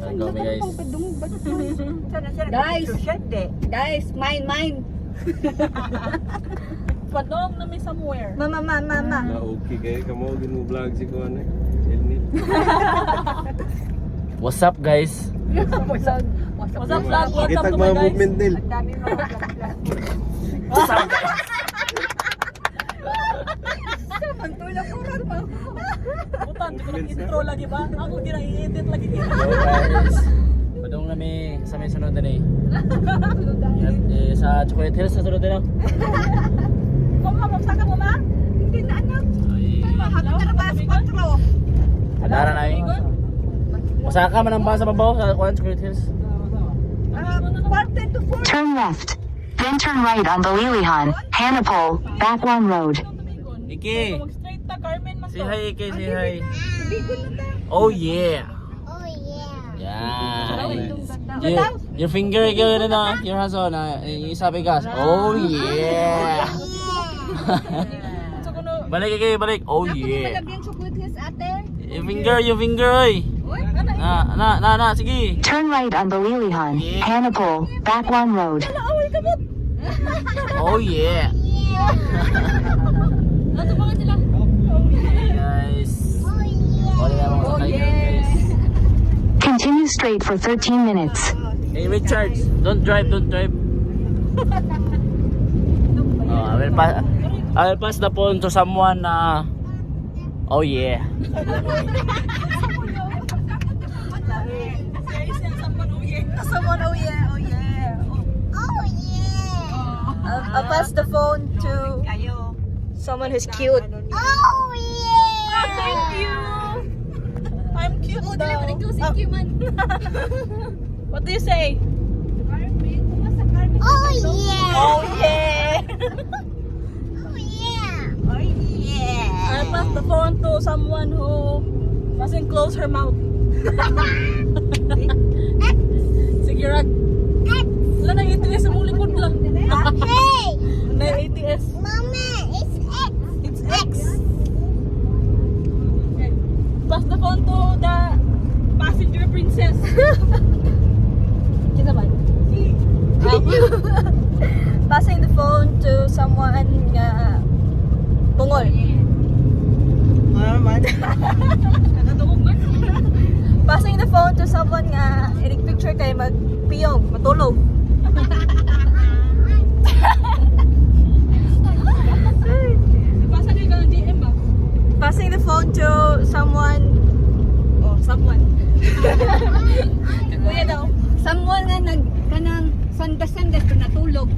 Saan kami guys? Guys, mine. Padong na may somewhere. Mama. Na okay kayo, kamo ginu-vlog si Kuan eh. Elnit. What's up guys? What's up vlog? What's up Kita to mga my guys? movement nil. Butan, di ko lang intro lagi ba? Ako ginang i-edit lagi. Guys, padong nami sa may sunod din eh. Sa Chocolate Hills sa sunod din oh. Kung magsaka mo ma? Hindi na ano. Adara na eh. Masaka man ang basa babaw sa Chocolate Hills. Turn left. Then turn right on the Lilihan, Hanapol, Bakwan Road. Iki, Mag straight ta Carmen man say to. hi Iki, say hi. Oh yeah. Yeah. Your finger gano'n na, your hands on, yung isa bigas. Oh yeah. So kuno Balik Iki, balik. Oh yeah. Yung chocolate hills ate. Yung finger oy. Na, sige. Turn right on the Lilihan, Hanapol, Bakwan Road. Oh yeah. Ano ba sila? Guys. Wala na mga sakay guys. Continue straight for 13 minutes. Hey Richard, don't drive. Oh, I will pass the phone to someone na oh yeah. Someone, oh yeah. I'll pass the phone to someone who's cute. Thank you. I'm cute daw. What do you say? Oh yeah. I'll pass the phone to someone who doesn't close her mouth. Sige, Rag. Wala nang ATS sa mong likod lang. Na ATS. It's X. Okay. Pass the phone to the passenger princess. Kita ba? Passing the phone to someone bungol. Passing the phone to someone nga inig picture kay magpiyong, matulog. Pasa kayo ka ng DM ba? Passing the phone to someone Someone. Kuya daw. nga kanang sandas-sandas pero natulog.